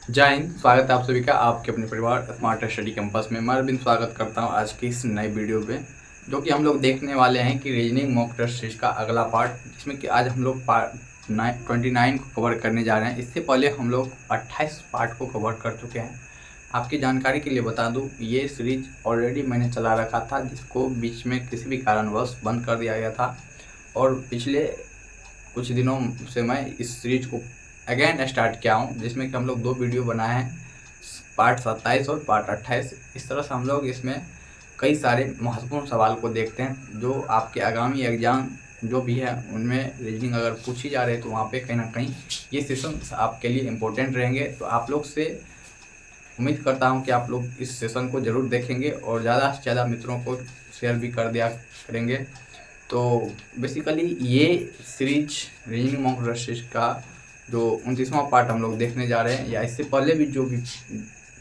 जय हिंद। स्वागत है आप सभी का आपके अपने परिवार स्मार्ट स्टडी कैंपस में। मैं अरविंद स्वागत करता हूं आज की इस नई वीडियो पे, जो कि हम लोग देखने वाले हैं कि रीजनिंग मॉक टेस्ट सीरीज का अगला पार्ट, जिसमें कि आज हम लोग पार्ट 29 को कवर करने जा रहे हैं। इससे पहले हम लोग 28 पार्ट को कवर कर चुके हैं। आपकी जानकारी के लिए बता दूँ, ये सीरीज ऑलरेडी मैंने चला रखा था, जिसको बीच में किसी भी कारणवश बंद कर दिया गया था, और पिछले कुछ दिनों से मैं इस सीरीज को अगेन स्टार्ट किया हूँ, जिसमें कि हम लोग 2 वीडियो बनाए हैं, पार्ट 27 और पार्ट 28। इस तरह से हम लोग इसमें कई सारे महत्वपूर्ण सवाल को देखते हैं, जो आपके आगामी एग्जाम जो भी है उनमें रीजनिंग अगर पूछी जा रही है तो वहाँ पे कहीं ना कहीं ये सेशन आपके लिए इम्पोर्टेंट रहेंगे। तो आप लोग से उम्मीद करता हूँ कि आप लोग इस सेशन को ज़रूर देखेंगे और ज़्यादा से ज़्यादा मित्रों को शेयर भी कर दिया करेंगे। तो बेसिकली ये series reasoning mock test series का जो 29वां पार्ट हम लोग देखने जा रहे हैं, या इससे पहले भी जो भी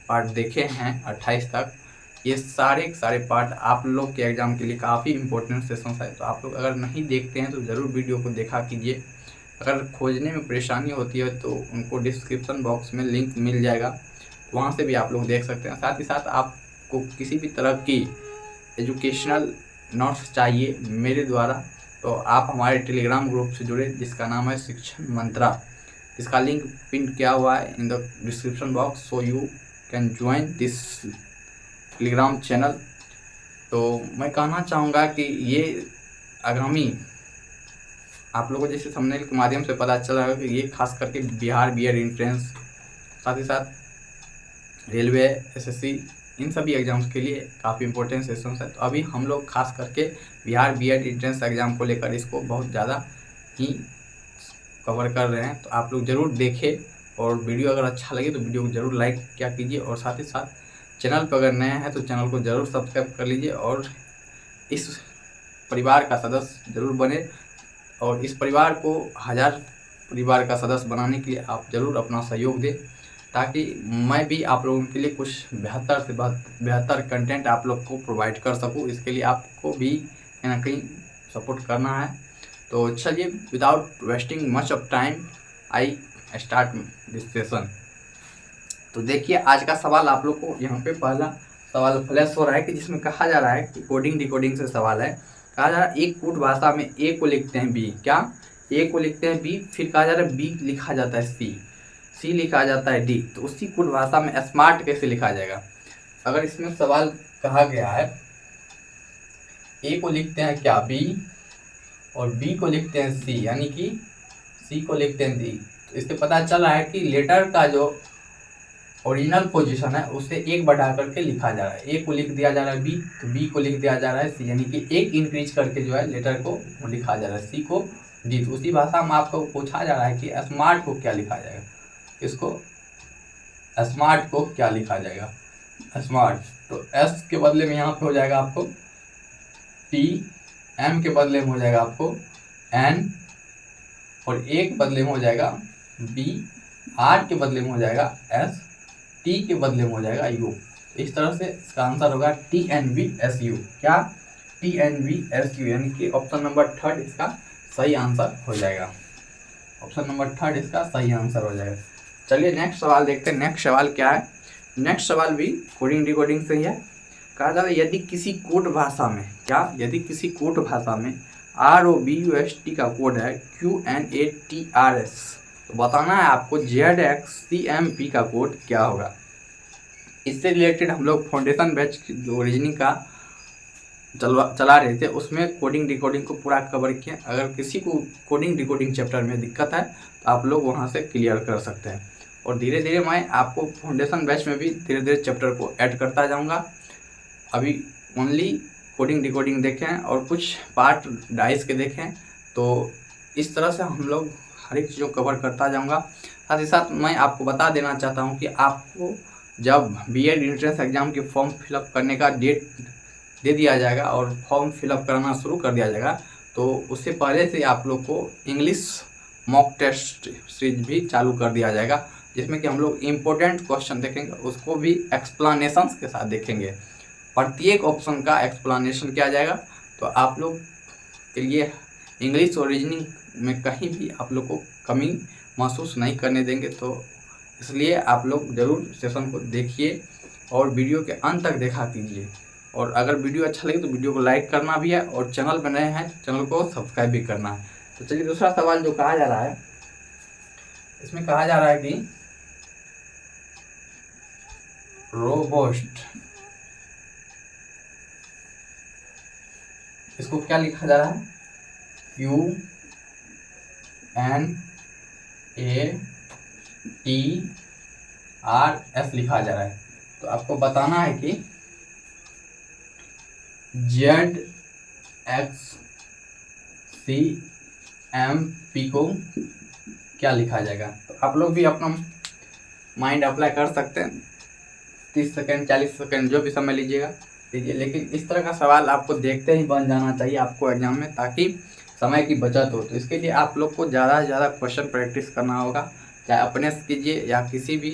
पार्ट देखे हैं 28 तक, ये सारे पार्ट आप लोग के एग्ज़ाम के लिए काफ़ी इंपॉर्टेंट सेशंस है। तो आप लोग अगर नहीं देखते हैं तो ज़रूर वीडियो को देखा कीजिए। अगर खोजने में परेशानी होती है तो उनको डिस्क्रिप्शन बॉक्स में लिंक मिल जाएगा, वहाँ से भी आप लोग देख सकते हैं। साथ ही साथ आपको किसी भी तरह की एजुकेशनल नोट्स चाहिए मेरे द्वारा, तो आप हमारे टेलीग्राम ग्रुप से जुड़े, जिसका नाम है शिक्षण मंत्रा। इसका लिंक पिन किया हुआ है in the description box, so you can join this Telegram channel. तो मैं कहना चाहूँगा कि ये आगामी आप लोगों को जैसे थंबनेल के माध्यम से पता चला है कि ये खास करके बिहार बीएड एंट्रेंस, साथ ही साथ रेलवे, एसएससी, इन सभी एग्जाम्स के लिए काफ़ी इंपॉर्टेंट सेशंस है। तो अभी हम लोग खास करके बिहार बीएड एंट्रेंस एग्ज़ाम को लेकर इसको बहुत ज़्यादा ही कवर कर रहे हैं। तो आप लोग ज़रूर देखें, और वीडियो अगर अच्छा लगे तो वीडियो को ज़रूर लाइक क्या कीजिए, और साथ ही साथ चैनल पर अगर नए हैं तो चैनल को ज़रूर सब्सक्राइब कर लीजिए, और इस परिवार का सदस्य ज़रूर बने। और इस परिवार को 1000 परिवार का सदस्य बनाने के लिए आप ज़रूर अपना सहयोग दें, ताकि मैं भी आप लोगों के लिए कुछ बेहतर से बेहतर कंटेंट आप लोग को प्रोवाइड कर सकूं। इसके लिए आपको भी कहीं ना कहीं सपोर्ट करना है। तो चलिए, without wasting much of time I start this session. तो देखिए, आज का सवाल आप लोग को यहाँ पे पहला सवाल फ्लैश हो रहा है, कि जिसमें कहा जा रहा है कि कोडिंग डिकोडिंग से सवाल है। कहा जा रहा है एक कूट भाषा में ए को लिखते हैं बी, क्या ए को लिखते हैं बी, फिर कहा जा रहा है बी लिखा जाता है सी, सी लिखा जाता है डी, तो उसी कूट भाषा में स्मार्ट कैसे लिखा जाएगा। अगर इसमें सवाल कहा गया है ए को लिखते हैं क्या बी, और बी को लिखते हैं सी, यानी कि सी को लिखते हैं डी, तो इससे पता चला है कि लेटर का जो ओरिजिनल पोजीशन है उससे एक बढ़ा करके लिखा जा रहा है। ए को लिख दिया जा रहा है बी, तो बी को लिख दिया जा रहा है सी, यानी कि एक इंक्रीज करके जो है लेटर को लिखा जा रहा है, सी को डी। तो उसी भाषा में आपको पूछा जा रहा है कि स्मार्ट को क्या लिखा जाएगा, इसको स्मार्ट को क्या लिखा जाएगा, स्मार्ट। तो एस के बदले में यहाँ पे हो जाएगा आपको टी, एम के बदले में हो जाएगा आपको एन, और ए के बदले में हो जाएगा बी, आर के बदले में हो जाएगा एस, टी के बदले में हो जाएगा यू। इस तरह से इसका आंसर होगा TNVSU। क्या TNVSU, यानी कि ऑप्शन नंबर 3 इसका सही आंसर हो जाएगा। ऑप्शन नंबर 3 इसका सही आंसर हो जाएगा। चलिए नेक्स्ट सवाल देखते हैं। नेक्स्ट सवाल क्या है। नेक्स्ट सवाल भी कोडिंग डिकोडिंग से ही है। कहा जा रहा है यदि किसी कोड भाषा में, क्या यदि किसी कोड भाषा में ROBUST का कोड है QNATRS, तो बताना है आपको ZXCMP का कोड क्या होगा। इससे रिलेटेड हम लोग फाउंडेशन बैच जो रीजनिंग का चला रहे थे, उसमें कोडिंग डिकोडिंग को पूरा कवर किया। अगर किसी को कोडिंग डिकोडिंग चैप्टर में दिक्कत है तो आप लोग वहां से क्लियर कर सकते हैं, और धीरे धीरे मैं आपको फाउंडेशन बैच में भी धीरे धीरे चैप्टर को ऐड करता जाऊँगा। अभी ओनली कोडिंग डिकोडिंग देखें और कुछ पार्ट डाइस के देखें, तो इस तरह से हम लोग हर एक चीज़ों को कवर करता जाऊंगा। साथ ही साथ मैं आपको बता देना चाहता हूं कि आपको जब बीएड एंट्रेंस एग्ज़ाम के फॉर्म फिलअप करने का डेट दे दिया जाएगा और फॉर्म फिलअप कराना शुरू कर दिया जाएगा, तो उससे पहले से आप लोग को इंग्लिश मॉक टेस्ट सीरीज भी चालू कर दिया जाएगा, जिसमें कि हम लोग इम्पोर्टेंट क्वेश्चन देखेंगे, उसको भी एक्सप्लेनेशंस के साथ देखेंगे। प्रत्येक ऑप्शन का एक्सप्लेनेशन किया जाएगा, तो आप लोग के लिए इंग्लिश और रीजनिंग में कहीं भी आप लोग को कमी महसूस नहीं करने देंगे। तो इसलिए आप लोग ज़रूर सेशन को देखिए और वीडियो के अंत तक देखा कीजिए। और अगर वीडियो अच्छा लगे तो वीडियो को लाइक करना भी है और चैनल पर नए हैं चैनल को सब्सक्राइब भी करना है। तो चलिए दूसरा सवाल जो कहा जा रहा है, इसमें कहा जा रहा है कि रोबोस्ट, इसको क्या लिखा जा रहा है? QNATRS लिखा जा रहा है। तो आपको बताना है कि ZXCMP को क्या लिखा जाएगा। तो आप लोग भी अपना माइंड अप्लाई कर सकते हैं, 30 सेकेंड 40 सेकेंड जो भी समय लीजिएगा लीजिए, लेकिन इस तरह का सवाल आपको देखते ही बन जाना चाहिए आपको एग्जाम में, ताकि समय की बचत हो। तो इसके लिए आप लोग को ज़्यादा से ज़्यादा क्वेश्चन प्रैक्टिस करना होगा, चाहे अपने से कीजिए या किसी भी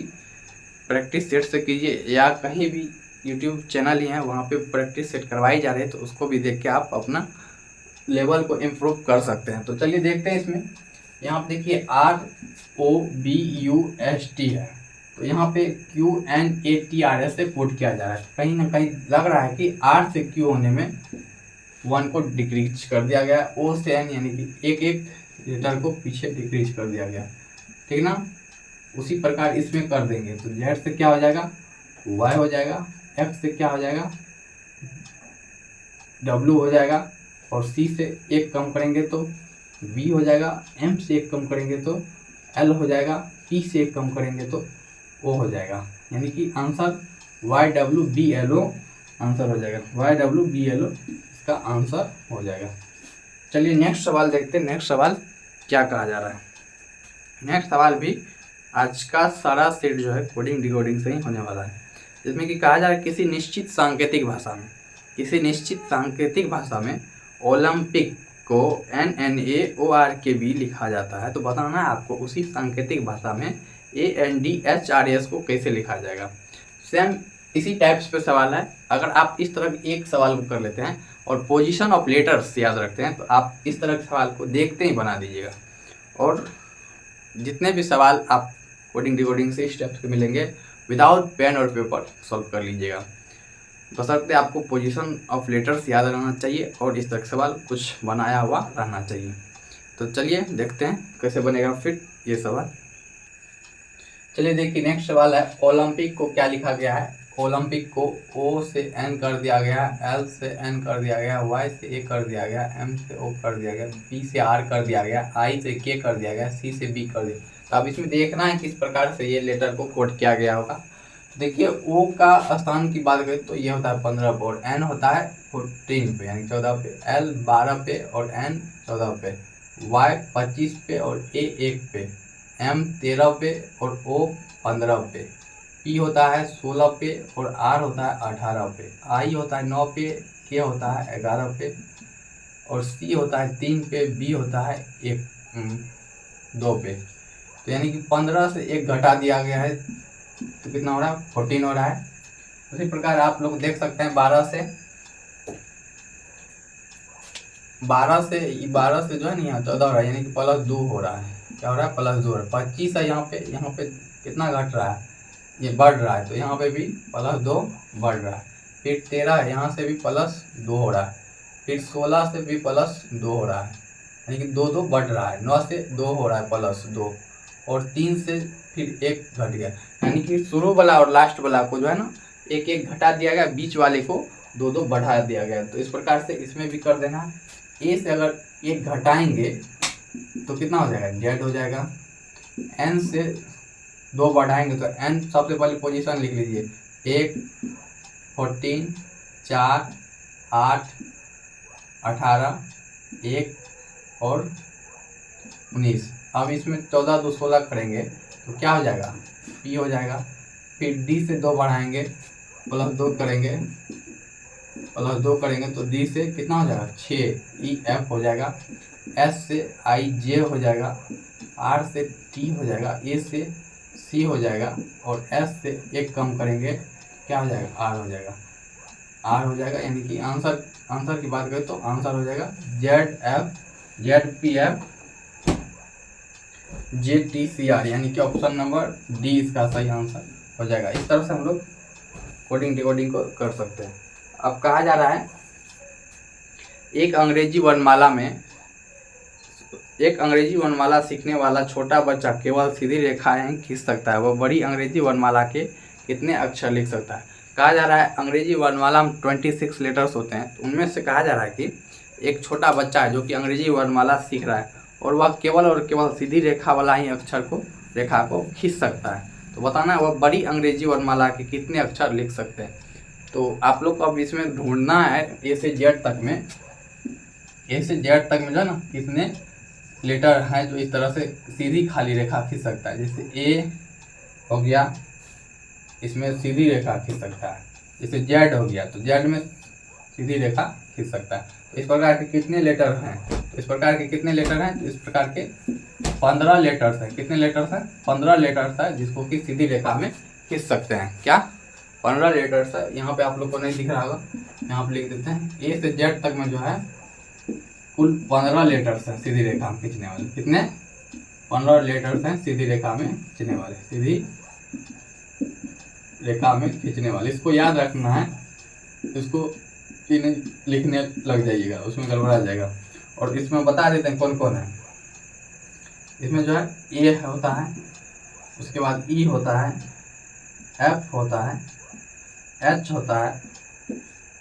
प्रैक्टिस सेट से कीजिए या कहीं भी यूट्यूब चैनल ही है वहाँ पे प्रैक्टिस सेट करवाई जा रही है, तो उसको भी देख के आप अपना लेवल को इम्प्रूव कर सकते हैं। तो चलिए देखते हैं इसमें। यहाँ पे देखिए ROBUST है, तो यहाँ पे QNATRS से कोड किया जा रहा है। कहीं ना कहीं लग रहा है कि R से Q होने में 1 को डिक्रीज कर दिया गया, O से N यानी कि एक एक लेटर को पीछे डिक्रीज कर दिया गया, ठीक ना। उसी प्रकार इसमें कर देंगे तो Z से क्या हो जाएगा? Y हो जाएगा, X से क्या हो जाएगा? W हो जाएगा, और C से एक कम करेंगे तो V हो जाएगा, M से एक कम करेंगे तो L हो जाएगा, P से एक कम करेंगे तो O हो जाएगा, यानी कि आंसर YWBLO आंसर हो जाएगा। YWBLO इसका आंसर हो जाएगा। चलिए नेक्स्ट सवाल देखते हैं, नेक्स्ट सवाल क्या कहा जा रहा है। नेक्स्ट सवाल भी आज का सारा सेट जो है कोडिंग डिकोडिंग से ही होने वाला है, जिसमें कि कहा जा रहा है किसी निश्चित सांकेतिक भाषा में ओलंपिक को NNAORKB लिखा जाता है। तो बताना है आपको उसी सांकेतिक भाषा में ANDHRS को कैसे लिखा जाएगा। सेम इसी टाइप्स पे सवाल है। अगर आप इस तरह एक सवाल को कर लेते हैं और पोजीशन ऑफ लेटर्स याद रखते हैं तो आप इस तरह के सवाल को देखते ही बना दीजिएगा। और जितने भी सवाल आप कोडिंग डिकोडिंग से स्टेप्स के मिलेंगे विदाउट पेन और पेपर सॉल्व कर लीजिएगा। बशर्ते आपको पोजीशन ऑफ लेटर्स याद रहना चाहिए और इस तरह का सवाल कुछ बनाया हुआ रहना चाहिए। तो चलिए देखते हैं कैसे बनेगा फिर ये सवाल। चलिए देखिए नेक्स्ट सवाल है, ओलंपिक को क्या लिखा गया है? ओलंपिक को O से N कर दिया गया, L से N कर दिया गया, Y से A कर दिया गया, M से O कर दिया गया, B से R कर दिया गया, I से K कर दिया गया, C से B कर दिया। तो अब इसमें देखना है किस प्रकार से ये लेटर को कोड किया गया होगा। तो देखिए O का स्थान की बात करें तो ये होता है 15 पे और N होता है 14 पे यानी 14 पे, L 12 पे और N 14 पे, Y 25 पे और A 1 पे, M 13 पे और O 15 पे, P होता है 16 पे और R होता है 18 पे, I होता है 9 पे, K होता है 11 पे और C होता है 3 पे, B होता है 2 पे। तो यानी कि 15 से 1 घटा दिया गया है तो कितना हो रहा है? 14 हो रहा है। उसी प्रकार आप लोग देख सकते हैं 12 से जो है ना यहाँ 14 हो रहा है, यानी कि +2 हो रहा है। क्या हो रहा है? +2 हो रहा है। 25 है यहाँ पे कितना घट रहा है? ये बढ़ रहा है, तो यहाँ पे भी +2 बढ़ रहा है। फिर 13 है, यहाँ से भी +2 हो रहा है। फिर 16 से भी +2 हो रहा है, यानी कि 2 बढ़ रहा है। 9 से 2 हो रहा है +2 और 3 से फिर 1 घट गया, यानी कि शुरू वाला और लास्ट वाला को जो है ना 1 घटा दिया गया, बीच वाले को 2 बढ़ा दिया गया। तो इस प्रकार से इसमें भी कर देना है। ए से अगर 1 घटाएंगे तो कितना हो जाएगा? Z हो जाएगा। N से 2 बढ़ाएंगे तो N सबसे पहले पोजीशन लिख लीजिए, 1 14 4 8 18 1 और 19। अब इसमें 14 2 16 करेंगे तो क्या हो जाएगा? P हो जाएगा। फिर D से 2 बढ़ाएंगे, +2 करेंगे तो D से कितना हो जाएगा? 6 EF हो जाएगा। S से I J हो जाएगा, R से T हो जाएगा, A से C हो जाएगा और S से 1 कम करेंगे क्या हो जाएगा? R हो जाएगा। R हो जाएगा, यानी कि आंसर की बात करें तो आंसर हो जाएगा ZPF JTCR, यानी कि ऑप्शन नंबर डी इसका सही आंसर हो जाएगा। इस तरह से हम लोग कोडिंग डिकोडिंग को कर सकते हैं। अब कहा जा रहा है एक अंग्रेजी वर्णमाला सीखने वाला छोटा बच्चा केवल सीधी रेखाएं खींच सकता है, वह बड़ी अंग्रेजी वर्णमाला के कितने अक्षर लिख सकता है। कहा जा रहा है अंग्रेजी वर्णमाला में 26 लेटर्स होते हैं, तो उनमें से कहा जा रहा है कि एक छोटा बच्चा है जो कि अंग्रेजी वर्णमाला सीख रहा है और वह केवल और केवल सीधी रेखा वाला ही रेखा को खींच सकता है। तो बताना है वह बड़ी अंग्रेजी वर्णमाला के कितने अक्षर लिख सकते हैं। तो आप लोग को अब इसमें ढूंढना है ए से जेड तक में जो है ना कितने लेटर हैं जो इस तरह से सीधी खाली रेखा खींच सकता है। जैसे ए हो गया, इसमें सीधी रेखा खींच सकता है। जैसे जेड हो गया तो जेड में सीधी रेखा खींच सकता है। तो इस प्रकार के कितने लेटर हैं, तो इस प्रकार के 15 लेटर्स हैं। कितने लेटर्स हैं? 15 लेटर्स है जिसको कि सीधी रेखा में खींच सकते हैं। क्या 15 लेटर्स है? यहाँ पे आप लोग को नहीं दिख रहा होगा, यहाँ पे लिख देते हैं ए से जेड तक में जो है कुल 15 लेटर्स हैं सीधी रेखा में खींचने वाले। कितने? 15 लेटर्स हैं सीधी रेखा में खींचने वाले, सीधी रेखा में खींचने वाले। इसको याद रखना है, इसको लिखने लग जाइएगा, उसमें गड़बड़ा जाएगा। और इसमें बता देते हैं कौन कौन है। इसमें जो है ए होता है, उसके बाद ई होता है, एफ होता है, एच होता है,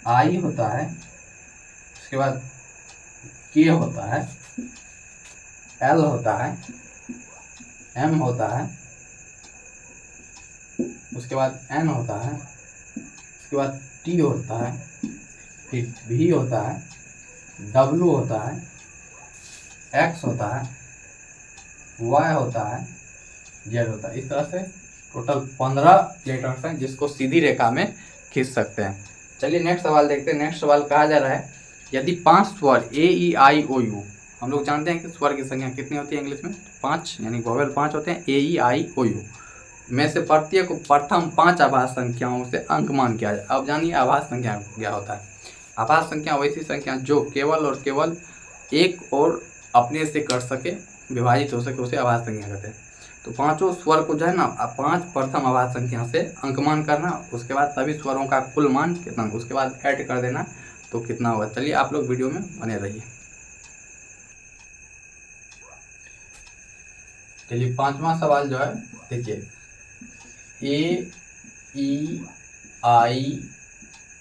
आई होता है, उसके बाद के होता है, एल होता है, एम होता है, उसके बाद एन होता है, उसके बाद टी होता है, फिर भी होता है, डब्लू होता है, एक्स होता है, वाई होता है, जेड होता है। इस तरह से टोटल 15 लेटर्स हैं जिसको सीधी रेखा में खींच सकते हैं। चलिए नेक्स्ट सवाल देखते हैं। नेक्स्ट सवाल कहा जा रहा है यदि 5 स्वर ए ई आई ओ यू, हम लोग जानते हैं कि स्वर की संख्या कितनी होती है इंग्लिश में? 5, यानी वोवेल 5 होते हैं, ए ई आई ओ यू में से प्रत्येक को प्रथम 5 आभास संख्याओं से अंकमान किया जाए। अब जानिए आभास संख्या क्या होता है। आभास संख्या वैसी संख्या जो केवल और केवल एक और अपने से कर सके, विभाजित हो सके, उसे आभास संख्या कहते हैं। तो 5 स्वर को जो है ना 5 प्रथम आभास संख्या से अंकमान करना, उसके बाद सभी स्वरों का कुल मान कितना, उसके बाद ऐड कर देना तो कितना होगा। चलिए आप लोग वीडियो में बने रहिए। चलिए 5वां सवाल जो है देखिए, ए ई आई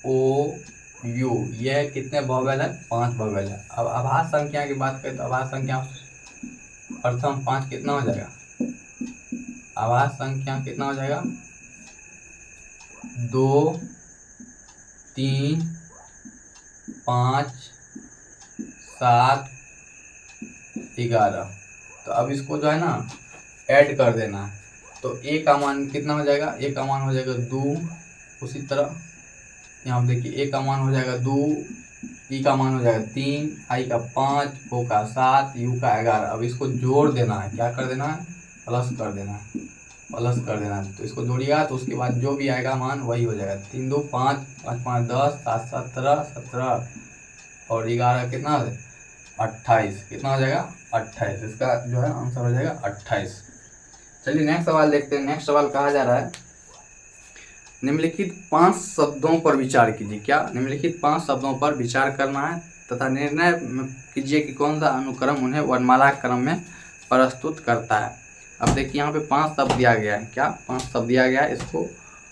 ओ यू, यह कितने वोवेल है? 5 वोवेल है। अब आभास संख्या की बात करें तो आभास संख्या प्रथम 5 कितना हो जाएगा? आभास संख्या कितना हो जाएगा? 2, 3, 5, 7, 11। तो अब इसको जो है ना ऐड कर देना है। तो ए का मान कितना हो जाएगा? ए का मान हो जाएगा 2। उसी तरह यहाँ पे देखिए ए का मान हो जाएगा 2, ई का मान हो जाएगा 3, आई का 5, ओ का 7, यू का 11। अब इसको जोड़ देना है। क्या कर देना है? प्लस कर देना है। प्लस कर देना है। तो इसको जोड़िएगा तो उसके बाद जो भी आएगा मान वही हो जाएगा। 3 2 5, 5 5 10, 7 17, 17 और 11 कितना है? 28। कितना हो जाएगा? 28। इसका जो है आंसर हो जाएगा 28। चलिए नेक्स्ट सवाल देखते हैं। नेक्स्ट सवाल कहा जा रहा है निम्नलिखित 5 शब्दों पर विचार कीजिए। क्या? निम्नलिखित 5 शब्दों पर विचार करना है तथा निर्णय कीजिए कि कौन सा अनुक्रम उन्हें वर्णमाला क्रम में प्रस्तुत करता है। अब देखिए यहाँ पे 5 शब्द दिया गया है। क्या? 5 शब्द दिया गया है, इसको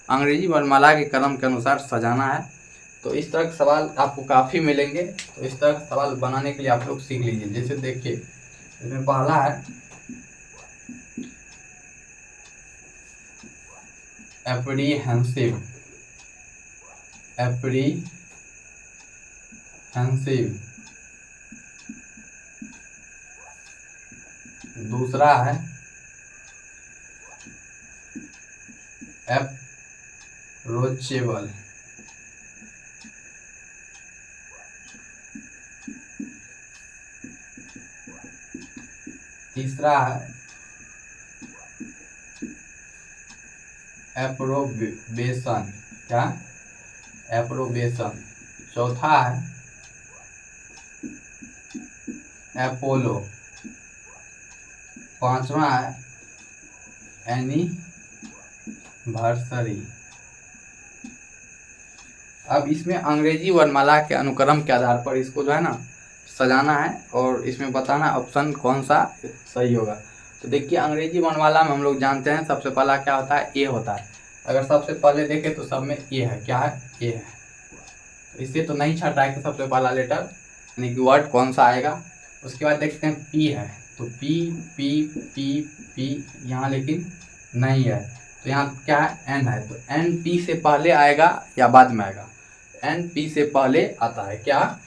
अंग्रेजी वर्णमाला के क्रम के अनुसार सजाना है। तो इस तरह के सवाल आपको काफ़ी मिलेंगे, तो इस तरह के सवाल बनाने के लिए आप लोग सीख लीजिए। जैसे देखिए इसमें पहला है एप्रीहेंसिव। एप्रीहेंसिव। दूसरा है अप्रोचेबल। तीसरा है एप्रोबेशन। क्या? एप्रोबेशन। चौथा है अपोलो। 5वां है एनिवर्सरी। अब इसमें अंग्रेजी वर्णमाला के अनुक्रम के आधार पर इसको जो है ना सजाना है और इसमें बताना ऑप्शन कौन सा सही होगा। तो देखिए अंग्रेजी वर्णमाला में हम लोग जानते हैं सबसे पहला क्या होता है, ए होता है। अगर सबसे पहले देखें तो सब में ए है, क्या है, ए है। तो इससे तो नहीं छट रहा है कि सबसे पहला लेटर यानी कि वर्ड कौन सा आएगा। उसके बाद देखते हैं पी है, तो पी पी पी पी यहाँ लेकिन नहीं है, तो यहाँ क्या है, एन है। तो एन पी से पहले आएगा या बाद में आएगा, एन पी से पहले आता है, क्या,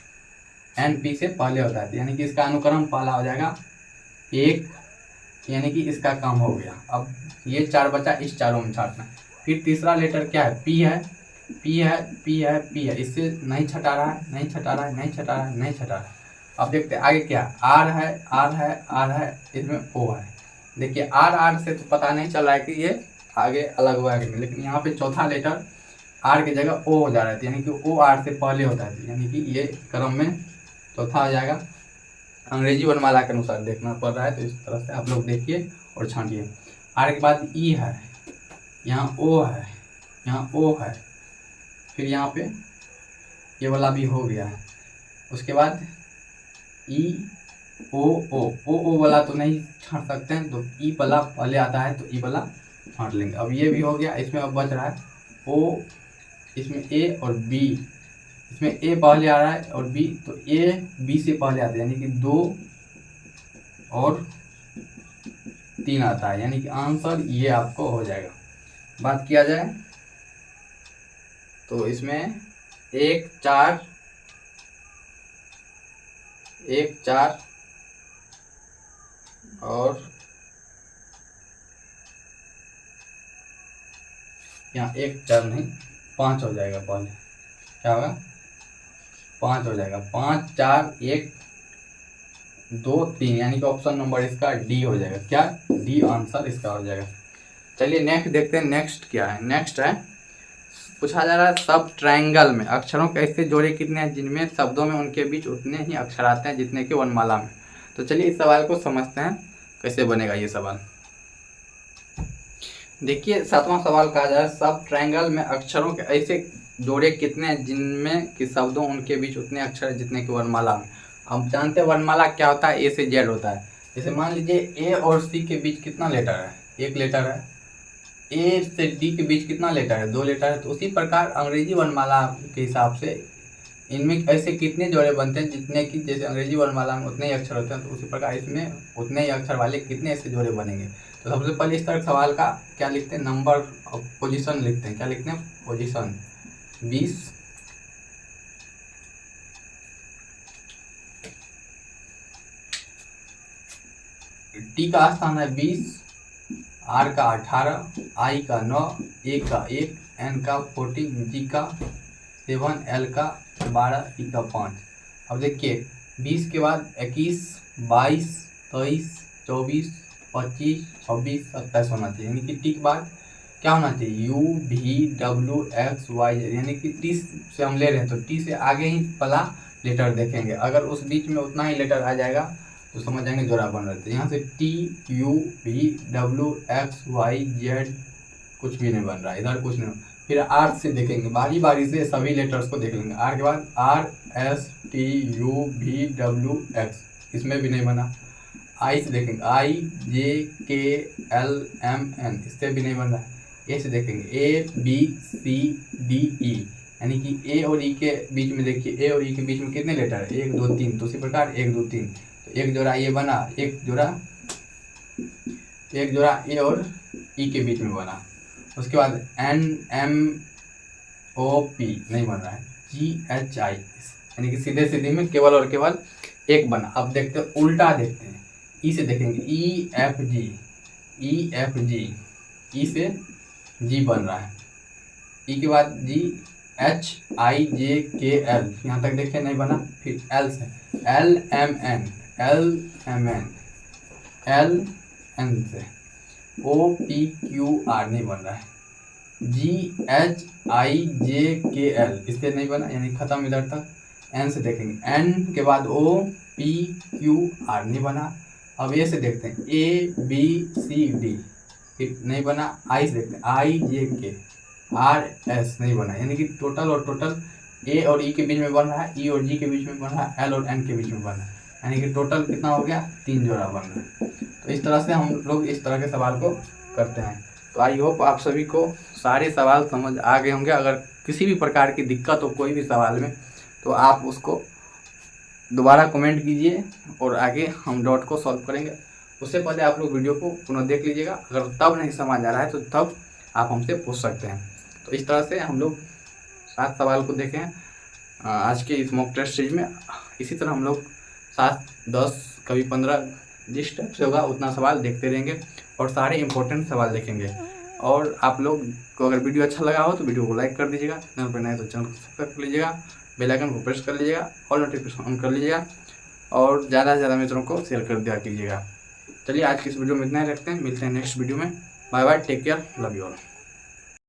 एन पी से पहले होता है। यानी कि इसका अनुक्रम पहला हो जाएगा 1, यानी कि इसका काम हो गया। अब ये 4 बचा, इस चारों में छाटना। फिर तीसरा लेटर क्या है, पी है, पी है, पी है, पी है, इससे नहीं छटा रहा है, नहीं छटा रहा है, नहीं छटा रहा है, नहीं छटा रहा है। अब देखते हैं आगे क्या, आर है, आर है, आर है, इसमें ओ है। देखिए आर आर से तो पता नहीं चल रहा है कि ये आगे अलग हुआ है कि नहीं, लेकिन यहाँ पे चौथा लेटर आर की जगह ओ हो जा रहा है, यानी कि ओ आर से पहले होता है, यानी कि ये क्रम में चौथा हो जाएगा। अंग्रेजी वर्णमाला के अनुसार देखना पड़ रहा है, तो इस तरह से आप लोग देखिए और छांटिए। आर के बाद ई है, यहाँ ओ है, यहाँ ओ है, फिर यहाँ पे ये वाला भी हो गया है। उसके बाद ई ओ ओ वाला तो नहीं छांट सकते हैं, तो ई वाला पहले आता है, तो ई वाला छांट लेंगे। अब ये भी हो गया। इसमें अब बच रहा है ओ, इसमें ए और बी, इसमें ए पहले आ रहा है और बी, तो ए बी से पहले आता है, यानी कि 2 और 3 आता है, यानी कि आंसर ये आपको हो जाएगा। बात किया जाए तो इसमें 1 4 और यहाँ 1 4 नहीं 5 हो जाएगा, पहले क्या होगा, 5 हो जाएगा, 5 4 1 2 3, यानी कि ऑप्शन नंबर इसका डी हो जाएगा, क्या, डी आंसर इसका हो जाएगा। चलिए नेक्स्ट देखते हैं, नेक्स्ट क्या है। नेक्स्ट है, पूछा जा रहा है सब ट्रायंगल में अक्षरों के ऐसे जोड़े कितने हैं जिनमें शब्दों में उनके बीच उतने ही अक्षर आते हैं जितने कि वर्णमाला में। तो चलिए इस सवाल को समझते हैं कैसे बनेगा ये सवाल। देखिए 7वां सवाल कहा जा रहा है सब ट्रायंगल में अक्षरों के ऐसे जोड़े कितने हैं जिनमें कि शब्दों उनके बीच उतने अक्षर जितने कि वर्णमाला में। हम जानते हैं वर्णमाला क्या होता है, ए से जेड होता है। जैसे मान लीजिए ए और सी के बीच कितना लेटर है, 1 लेटर है। ए से डी के बीच कितना लेटर है, 2 लेटर है। तो उसी प्रकार अंग्रेजी वर्णमाला के हिसाब से इनमें ऐसे कितने जोड़े बनते हैं जितने कि जैसे अंग्रेजी वर्णमाला में उतने ही अक्षर होते हैं, तो उसी प्रकार इसमें उतने ही अक्षर वाले कितने ऐसे जोड़े बनेंगे। तो सबसे पहले इस तरह सवाल का क्या लिखते हैं, नंबर ऑफ पोजीशन लिखते हैं। क्या लिखते हैं, पोजीशन 20। टी का स्थान है 20, आर का 18, आई का 9, ए का 1, एन का 14, जी का 7, एल का 12, ई का 5। अब देखिए 20 के बाद 21, 22, 23, 24, 25, 26, 27 होना चाहिए, यानी कि टी के बाद क्या होना चाहिए, यू भी डब्ल्यू एक्स वाई जेड, यानी कि टी से हम ले रहे हैं तो टी से आगे ही पहला लेटर देखेंगे। अगर उस बीच में उतना ही लेटर आ जाएगा तो समझ जाएंगे जोड़ा बन रहे थे। यहाँ से T U V W X Y Z कुछ भी नहीं बन रहा है, इधर कुछ नहीं। फिर आर से देखेंगे, बारी बारी से सभी लेटर्स को देख लेंगे। आर के बाद R S T U V W x, इसमें भी नहीं बना। आई से देखेंगे, आई जे के एल एम एन, इससे भी नहीं बन रहा है। ए से देखेंगे, A B C D E, यानी कि ए और ई के बीच में देखिए, ए और ई के बीच में कितने लेटर है, 1 2 3। तो उसी प्रकार 1 2 3, तो एक जोड़ा ये बना, एक जोड़ा ए और ई के बीच में बना। उसके बाद एन एम ओ पी नहीं बन रहा है, जी एच आई, यानी कि सीधे सीधे में केवल और केवल एक बना। अब देखते हैं उल्टा देखते हैं, ई से देखेंगे, ई एफ जी, ई से जी बन रहा है, ई के बाद जी एच आई जे के एल, यहाँ तक देखिए नहीं बना। फिर एल से एल एम एन से ओ पी क्यू आर नहीं बन रहा है, जी एच आई जे के एल इस पर नहीं बना, यानी खत्म इधर तक। एन से देखेंगे, एन के बाद ओ पी क्यू आर नहीं बना। अब ये से देखते हैं ABCD नहीं बना, आई से देखते हैं IJK RS नहीं बना, यानी कि टोटल और टोटल A और E के बीच में बन रहा है, E और G के बीच में बन रहा है, L और N के बीच में बन रहा है, यानी कि टोटल कितना हो गया 3 जोड़ा बन रहा है। तो इस तरह से हम लोग इस तरह के सवाल को करते हैं। तो आई होप आप सभी को सारे सवाल समझ आ गए होंगे। अगर किसी भी प्रकार की दिक्कत हो कोई भी सवाल में तो आप उसको दोबारा कमेंट कीजिए और आगे हम डॉट को सॉल्व करेंगे। उससे पहले आप लोग वीडियो को पुनः देख लीजिएगा, अगर तब नहीं समझ आ रहा है तो तब आप हमसे पूछ सकते हैं। तो इस तरह से हम लोग 7 सवाल को देखें आज के इस मॉक टेस्ट सीरीज में। इसी तरह हम लोग 7, 10, कभी 15 जिस टाइप से होगा उतना सवाल देखते रहेंगे और सारे इंपॉर्टेंट सवाल देखेंगे। और आप लोग को अगर वीडियो अच्छा लगा हो तो वीडियो को लाइक कर दीजिएगा, चैनल पर नए तो चैनल को सब्सक्राइब कर लीजिएगा, बेल आइकन को प्रेस कर लीजिएगा और नोटिफिकेशन ऑन कर लीजिएगा और ज़्यादा से ज़्यादा मित्रों को शेयर कर दिया कीजिएगा। चलिए आज की इस वीडियो में इतना ही रखते हैं, मिलते हैं नेक्स्ट वीडियो में। Bye bye, take care, love you all.